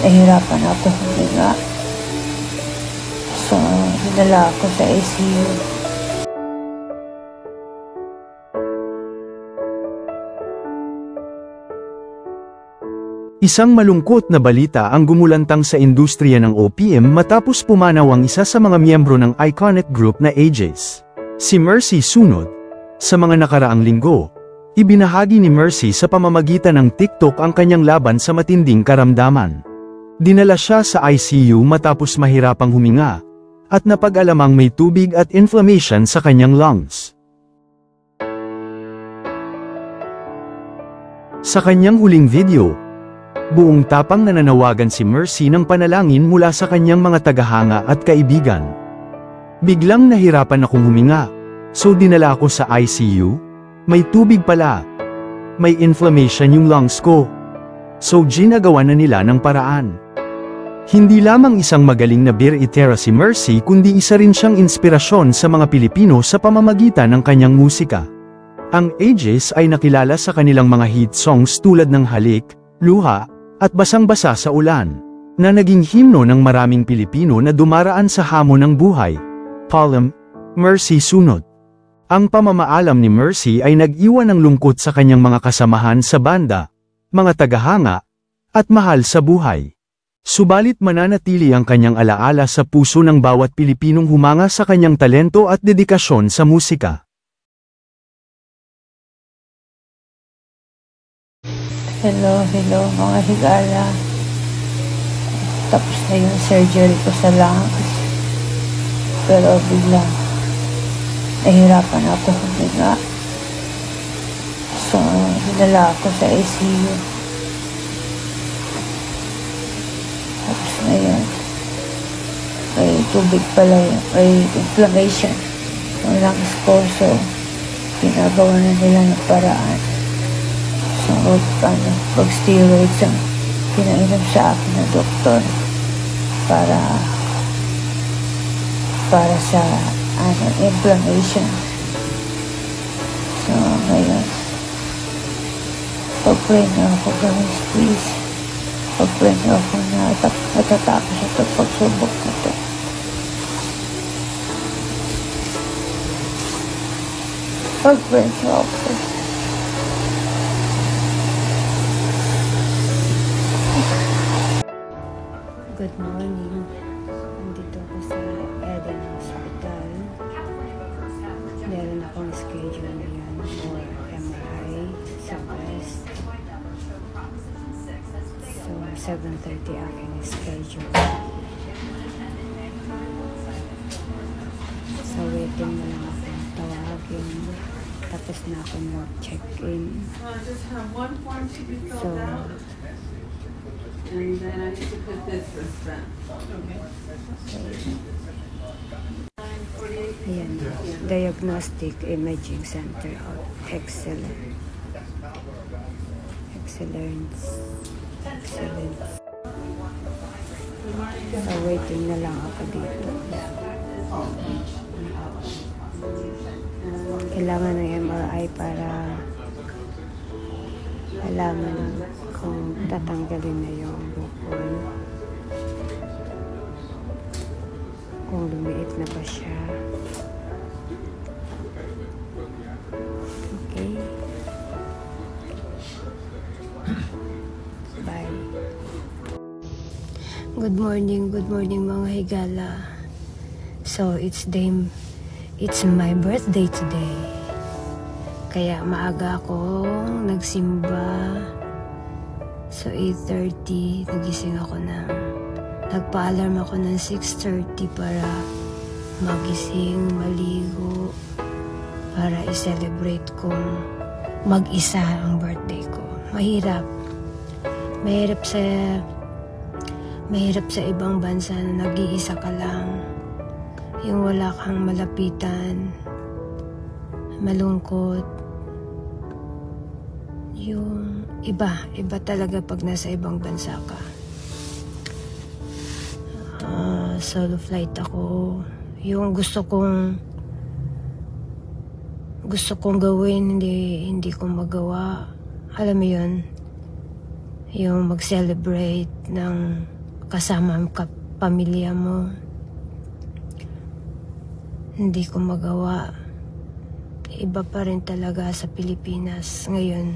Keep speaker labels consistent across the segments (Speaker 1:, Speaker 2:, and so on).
Speaker 1: nahihirapan ako huminga. So, dinala ako sa ICU.
Speaker 2: Isang malungkot na balita ang gumulantang sa industriya ng OPM matapos pumanaw ang isa sa mga miyembro ng iconic group na AJs. Si Mercy Sunod. Sa mga nakaraang linggo, ibinahagi ni Mercy sa pamamagitan ng TikTok ang kanyang laban sa matinding karamdaman. Dinala siya sa ICU matapos mahirapang huminga, at napag-alamang may tubig at inflammation sa kanyang lungs. Sa kanyang huling video, buong tapang nananawagan si Mercy ng panalangin mula sa kanyang mga tagahanga at kaibigan. Biglang nahirapan akong huminga, so dinala ako sa ICU. May tubig pala. May inflammation yung lungs ko. So ginagawa na nila ng paraan. Hindi lamang isang magaling na beer eater si Mercy kundi isa rin siyang inspirasyon sa mga Pilipino sa pamamagitan ng kanyang musika. Ang AJs ay nakilala sa kanilang mga hit songs tulad ng Halik, Luha, at Basang-basa sa ulan, na naging himno ng maraming Pilipino na dumaraan sa hamon ng buhay. Column, Mercy Sunod. Ang pamamaalam ni Mercy ay nag-iwan ng lungkot sa kanyang mga kasamahan sa banda, mga tagahanga, at mahal sa buhay. Subalit mananatili ang kanyang alaala sa puso ng bawat Pilipinong humanga sa kanyang talento at dedikasyon sa musika.
Speaker 1: Hello mga higala. Tapos na yung surgery ko sa lungs. Pero biglang nahihirapan ako huminga. So, dinala ako sa ICU. Tapos na yun. May tubig pala yun. May inflammation ng lungs ko. So, ginagawa na nila ng paraan. So, pag-steroids ang pinainom sa akin ng doktor para sa inflammation. So, ngayon, pag-pray na ako, guys, please. Pag-pray na ako na natatapos ito pagsubok na ito. Pag-pray na ako.
Speaker 3: Good morning. Nandito ako sa Eden Hospital. Meron akong schedule ngayon for MRI sa breast. So, 7:30 aking schedule. So, waiting na lang akong tawagin. Tapos na ako mag-check-in. So,
Speaker 4: and then I need to put this back.
Speaker 3: ayan, Diagnostic Imaging Center of Excellence. So, waiting na lang ako dito. Kailangan ng MRI para alaman kung tatanggalin na yung bukol, kung lumiit na ba siya. Okay, bye. Good morning mga higala. So it's my birthday today, kaya maaga akong nagsimba. So 8:30, nagising ako nagpa-alarm ako ng 6:30 para magising, maligo, para i-celebrate kong mag-isa ang birthday ko. Mahirap sa ibang bansa na nag-iisa ka lang, yung wala kang malapitan, malungkot. Yung iba talaga pag nasa ibang bansa ka. Solo flight ako. Yung gusto kong gawin, hindi ko magawa. Alam mo yun, yung mag-celebrate ng kasama ang pamilya mo. Hindi ko magawa. Iba pa rin talaga sa Pilipinas. Ngayon,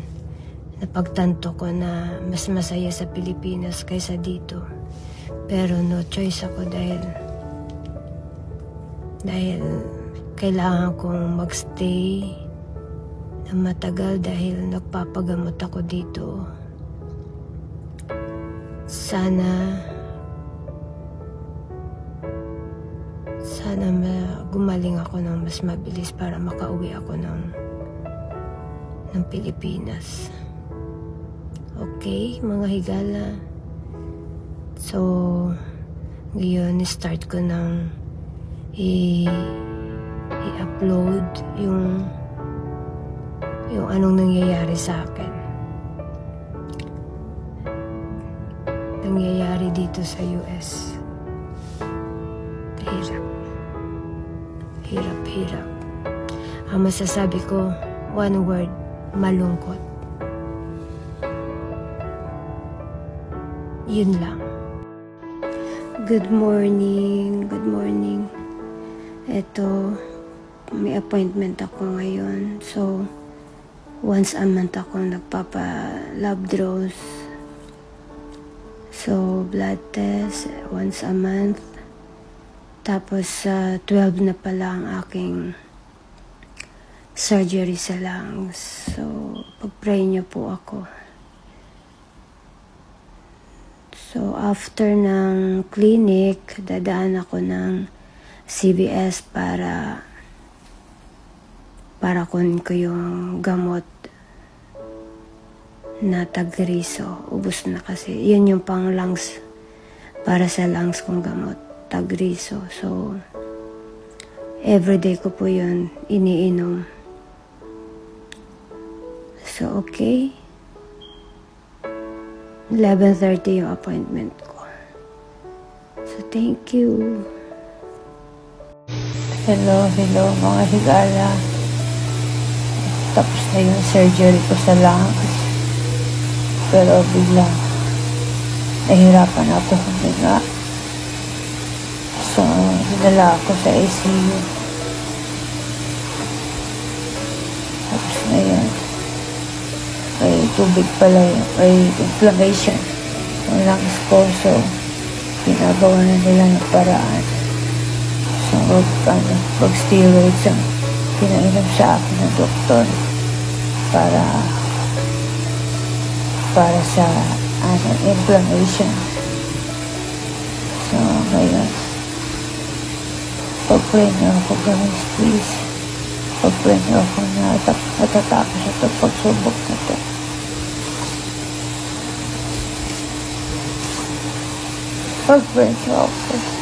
Speaker 3: napagtanto ko na mas masaya sa Pilipinas kaysa dito. Pero no choice ako dahil kailangan kong magstay na matagal dahil nagpapagamot ako dito. Sana gumaling ako ng mas mabilis para makauwi ako ng Pilipinas. Okay, mga higala. So, ngayon, start ko ng i-upload yung anong nangyayari sa akin. Nangyayari dito sa US. Hirap. Ang masasabi ko, one word, malungkot. Yun lang. Good morning. Eto, may appointment ako ngayon. So, once a month ako nagpapa-lab draws. So, blood test once a month. Tapos, 12 na pala ang aking surgery sa lungs. So, pag-pray niyo po ako. So, after ng clinic, dadaan ako ng CVS para kunin ko yung gamot na Tagriso. Ubus na kasi. Yun yung pang lungs, para sa lungs kong gamot. Tagriso. So, everyday ko po yun iniinom. So, okay. 11:30 yung appointment ko. So, thank you.
Speaker 1: Hello mga higala. Tapos na yung surgery ko sa lungs. Pero biglang nahirapan ako huminga. So, hinala ako sa ICU. Tapos na yan. May tubig pala yun. May inflammation ng lungs ko. So, ginagawa na nila ng paraan. So, mag-steroids ang pinainom sa akin ng doktor para sa inflammation. So, ngayon, pag-pray niyo ako, guys, please. Pag-pray niyo ako na natatapos ito pagsubok na ito. Pag-pray niyo ako.